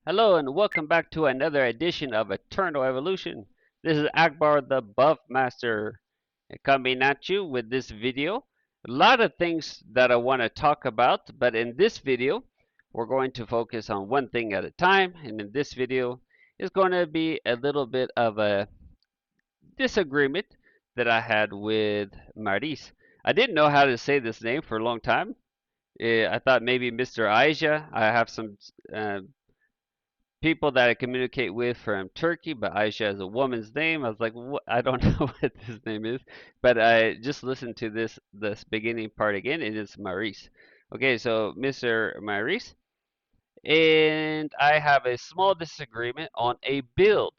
Hello and welcome back to another edition of Eternal Evolution. This is Akbar the Buff Master coming at you with this video. A lot of things that I want to talk about, but in this video, we're going to focus on one thing at a time. And in this video, is going to be a little bit of a disagreement that I had with Mrayse. I didn't know how to say this name for a long time. I thought maybe Mr. Aisha. I have some uh, people that I communicate with from Turkey, but Aisha is a woman's name. I was like, what? I don't know what this name is, but I just listened to this beginning part again. It is Mryse. Okay, so Mr. Mryse, and I have a small disagreement on a build.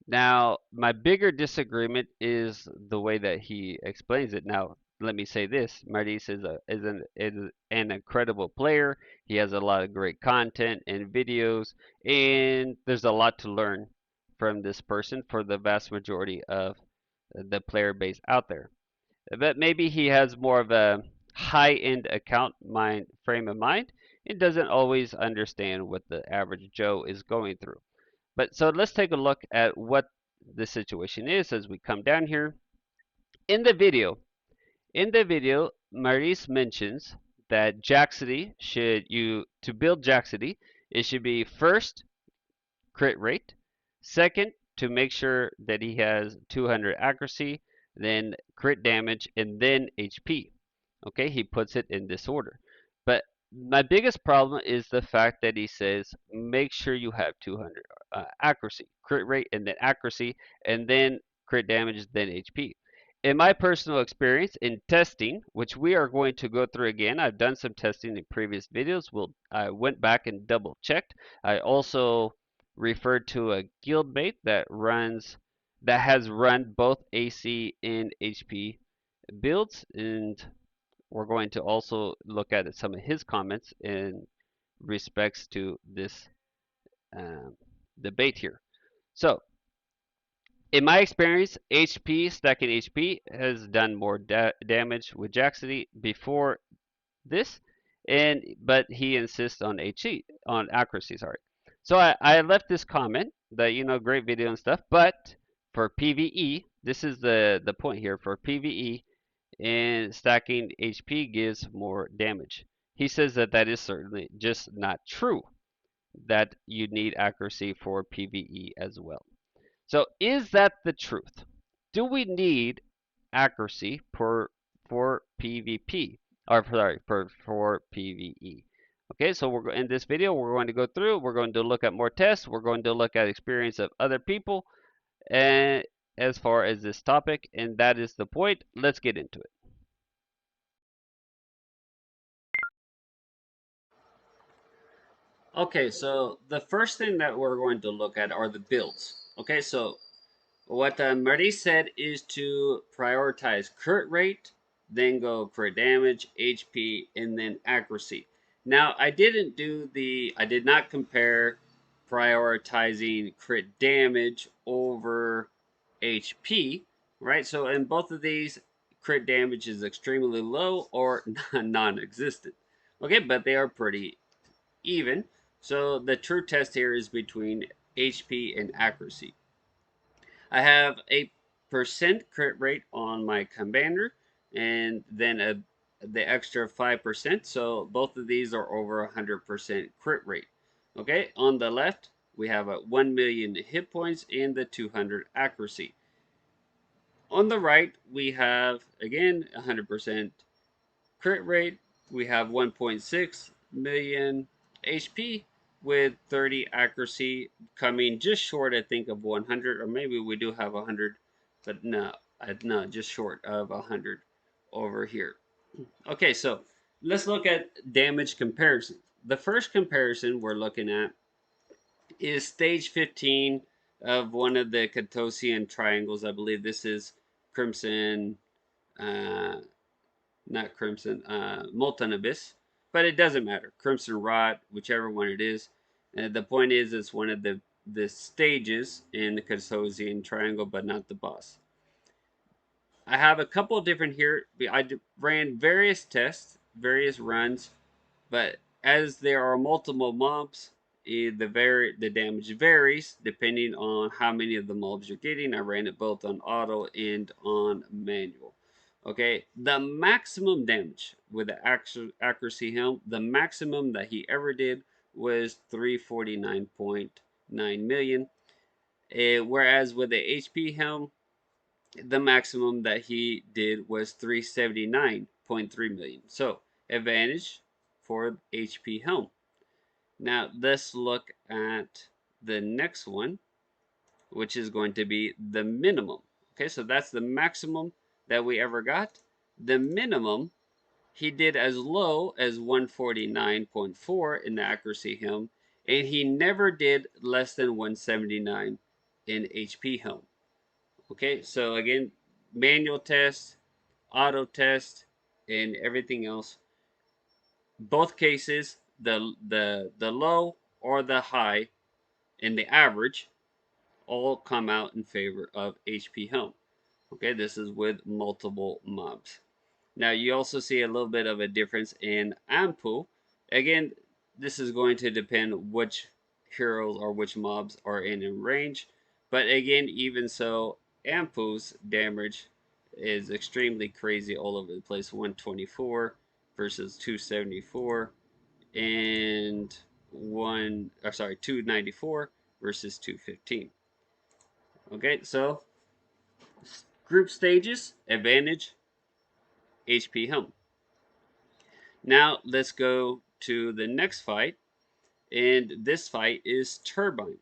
Now, my bigger disagreement is the way that he explains it. Now, let me say this: Mrayse is an incredible player. He has a lot of great content and videos, and there's a lot to learn from this person for the vast majority of the player base out there. But maybe he has more of a high-end account mind frame of mind and doesn't always understand what the average Joe is going through. But so let's take a look at what the situation is as we come down here. In the video, Mrayse mentions that Jaxidi to build Jaxidi, it should be first crit rate, second to make sure that he has 200 accuracy, then crit damage, and then HP. Okay, he puts it in this order. But my biggest problem is the fact that he says make sure you have 200 accuracy, crit rate, and then accuracy, and then crit damage, then HP. In my personal experience in testing, which we are going to go through again, I've done some testing in previous videos. I went back and double checked. I also referred to a guildmate that has run both AC and HP builds, and we're going to also look at some of his comments in respects to this um, debate here. So, in my experience, HP stacking HP has done more damage with Jaxidi before this, and but he insists on HE on accuracy. Sorry. So I left this comment that great video and stuff, but for PVE, this is the point here for PVE and stacking HP gives more damage. He says that that is certainly just not true, that you need accuracy for PvE as well. So is that the truth? Do we need accuracy for PvP? Or sorry, for PvE. Okay, so in this video we're going to go through, we're going to look at more tests, we're going to look at experience of other people and as far as this topic, and that is the point. Let's get into it. Okay, so the first thing that we're going to look at are the builds. Okay, so what Mrayse said is to prioritize crit rate, then go crit damage, HP, and then accuracy. Now, I did not compare prioritizing crit damage over HP, right? So in both of these, crit damage is extremely low or non-existent. Okay, but they are pretty even. So the true test here is between HP and accuracy. I have a percent crit rate on my commander, and then the extra 5%. So both of these are over 100% crit rate. Okay, on the left we have a 1 million hit points and the 200 accuracy. On the right we have again 100% crit rate. We have 1.6 million HP with 30 accuracy, coming just short, I think, of 100, or maybe we do have 100, but no, just short of 100 over here. Okay, so let's look at damage comparison. The first comparison we're looking at is stage 15 of one of the Catosian triangles. I believe this is Crimson, not Crimson, Molten Abyss, but it doesn't matter. Crimson Rot, whichever one it is. The point is, it's one of the stages in the Catosian triangle, but not the boss. I have a couple different here. I ran various tests, various runs, but as there are multiple mobs the damage varies depending on how many of the mobs you're getting. I ran it both on auto and on manual. Okay, the maximum damage with the accuracy helm, the maximum that he ever did was 349.9 million. Whereas with the HP helm, the maximum that he did was 379.3 million. So advantage for HP helm. Now let's look at the next one, which is going to be the minimum. Okay, so that's the maximum that we ever got. The minimum, he did as low as 149.4 in the accuracy helm, and he never did less than 179 in HP helm. Okay, so again, manual test, auto test, and everything else. Both cases, the low or the high and the average all come out in favor of HP helm. Okay, this is with multiple mobs. Now you also see a little bit of a difference in Ampu. Again, this is going to depend which heroes or which mobs are in range. But again, even so, Ampu's damage is extremely crazy all over the place. 124 versus 274 and 294 versus 215. Okay, so group stages, advantage, HP helm. Now let's go to the next fight, and this fight is Turbine.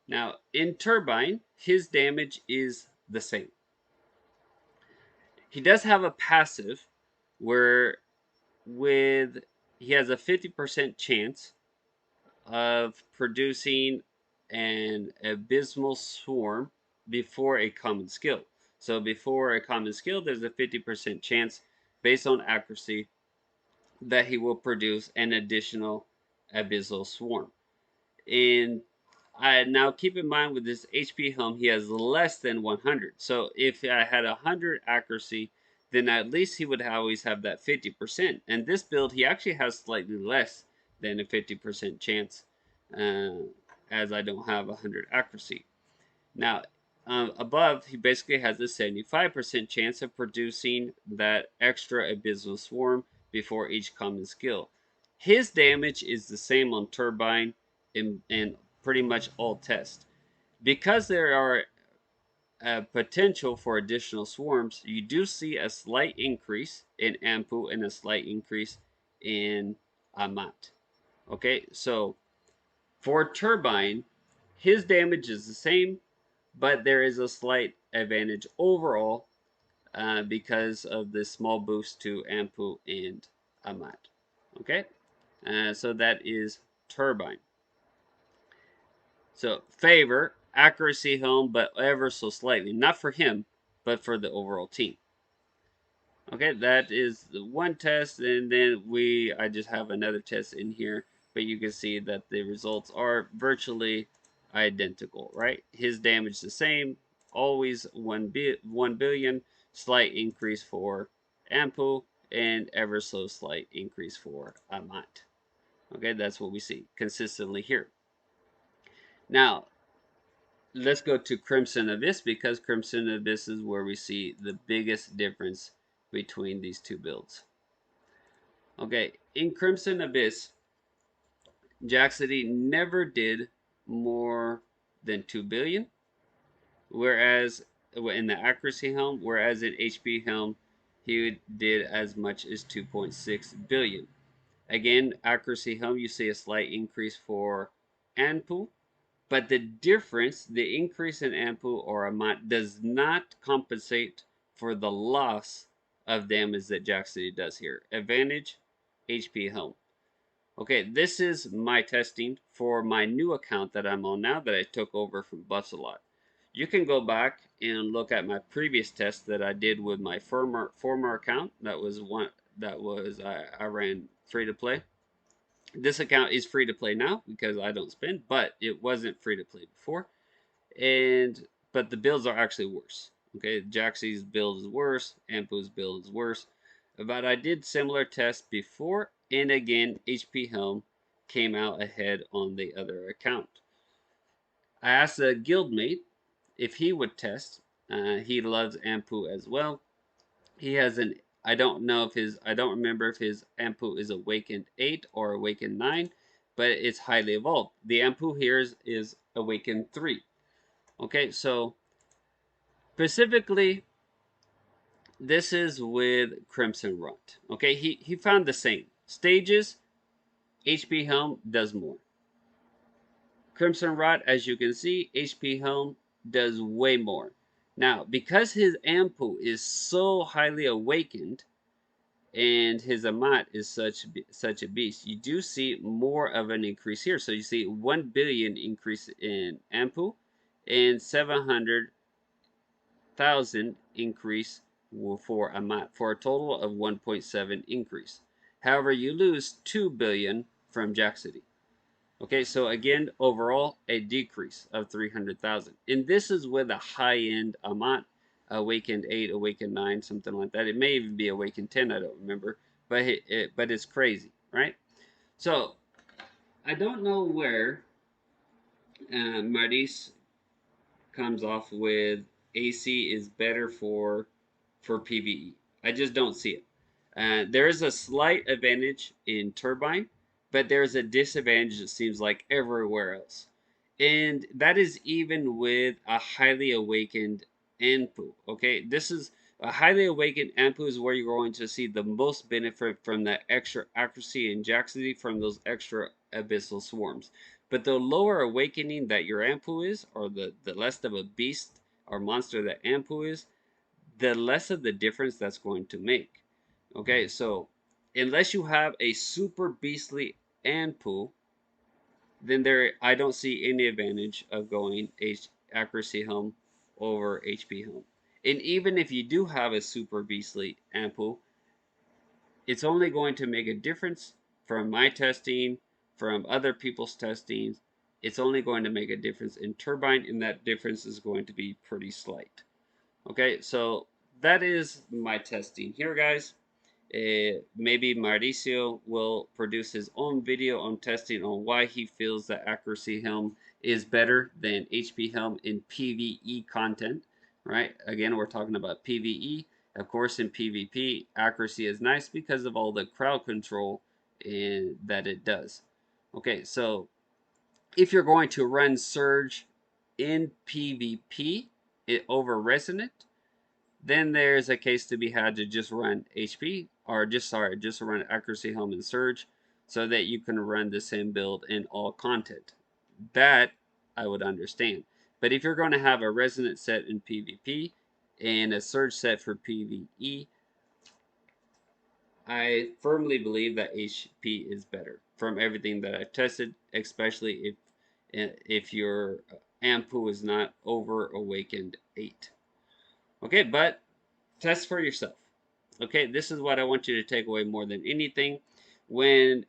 Now in Turbine, his damage is the same. He does have a passive where with he has a 50% chance of producing an abysmal swarm before a common skill. So before a common skill, there's a 50% chance based on accuracy that he will produce an additional abyssal swarm. And now keep in mind with this HP helm, he has less than 100. So if I had 100 accuracy, then at least he would always have that 50%. And this build, he actually has slightly less than a 50% chance, uh, as I don't have 100 accuracy. Now, above, he basically has a 75% chance of producing that extra abyssal swarm before each common skill. His damage is the same on Turbine in pretty much all tests. Because there are potential for additional swarms, you do see a slight increase in Ampu and a slight increase in Amat. Okay, so for Turbine, his damage is the same, but there is a slight advantage overall because of the small boost to Ampu and Amat. Okay, so that is Turbine. So favor accuracy helm, but ever so slightly, not for him, but for the overall team. Okay, that is the one test, and then I just have another test in here, but you can see that the results are virtually identical, right? His damage the same, always 1 billion, slight increase for Ampu, and ever so slight increase for Amat. Okay, that's what we see consistently here. Now, let's go to Crimson Abyss because Crimson Abyss is where we see the biggest difference between these two builds. Okay, in Crimson Abyss, Jaxidi never did more than 2 billion, whereas in the accuracy helm, whereas in HP helm, he did as much as 2.6 billion. Again, accuracy helm, you see a slight increase for Anpu, but the difference, the increase in Ampu or Amat, does not compensate for the loss of damage that Jaxidi does here. Advantage, HP helm. Okay, this is my testing for my new account that I'm on now that I took over from Bussalot. You can go back and look at my previous test that I did with my former account. That was I ran free to play. This account is free to play now because I don't spend, but it wasn't free to play before. But the builds are actually worse. Okay, Jaxi's build is worse, Ampu's build is worse. But I did similar tests before, and again, HP Helm came out ahead on the other account. I asked a guildmate if he would test. He loves Ampu as well. He has an I don't remember if his Ampu is Awakened 8 or Awakened 9, but it's highly evolved. The Ampu here is Awakened 3. Okay, so specifically this is with Crimson Rot. Okay, he found the same. Stages, HP Helm does more. Crimson Rot, as you can see, HP Helm does way more. Now, because his Ampu is so highly awakened, and his Amat is such a beast, you do see more of an increase here. So you see 1 billion increase in Ampu and 700,000 increase for Amat for a total of 1.7 increase. However, you lose 2 billion from Jaxidi. Okay, so again, overall, a decrease of 300,000. And this is with a high-end Amat, Awakened 8, Awakened 9, something like that. It may even be Awakened 10, I don't remember. But it's crazy, right? So, I don't know where Mrayse comes off with AC is better for PvE. I just don't see it. There is a slight advantage in Turbine, but there's a disadvantage, it seems like, everywhere else. And that is even with a highly awakened Anpu. Okay, this is a highly awakened Anpu is where you're going to see the most benefit from that extra accuracy and Jaxidi from those extra abyssal swarms. But the lower awakening that your Ampu is, or the less of a beast or monster that Ampu is, the less of the difference that's going to make. Okay, so unless you have a super beastly Ampu, then I don't see any advantage of going accuracy helm over HP helm. And even if you do have a super beastly Ampu, it's only going to make a difference from my testing, from other people's testing. It's only going to make a difference in turbine, and that difference is going to be pretty slight. Okay, so that is my testing here, guys. Maybe Mauricio will produce his own video on testing on why he feels that accuracy helm is better than HP helm in PvE content, right? Again, we're talking about PvE. Of course, in PvP, accuracy is nice because of all the crowd control that it does. Okay, so if you're going to run Surge in PvP over Resonant, then there's a case to be had to just run HP, or just run Accuracy Helm and Surge, so that you can run the same build in all content. That I would understand. But if you're going to have a Resonant set in PvP and a Surge set for PvE, I firmly believe that HP is better from everything that I've tested, especially if your Ampu is not over Awakened 8. Okay, but test for yourself. Okay, this is what I want you to take away more than anything. When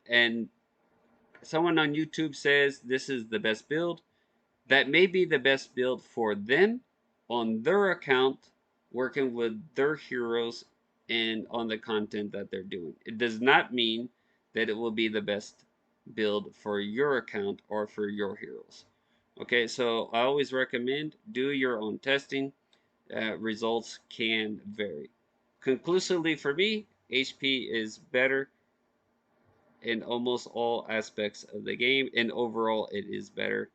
someone on YouTube says this is the best build, that may be the best build for them on their account, working with their heroes and on the content that they're doing. It does not mean that it will be the best build for your account or for your heroes. Okay, so I always recommend do your own testing. Results can vary. Conclusively for me, HP is better in almost all aspects of the game, and overall it is better.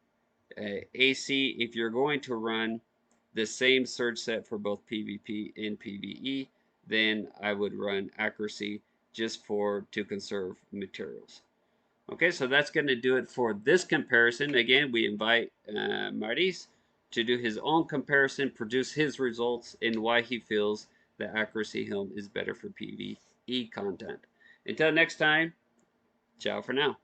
AC, if you're going to run the same surge set for both PvP and PvE, then I would run accuracy just to conserve materials. Okay, so that's going to do it for this comparison. Again, we invite Mrayse to do his own comparison, produce his results, and why he feels the accuracy helm is better for PvE content. Until next time, ciao for now.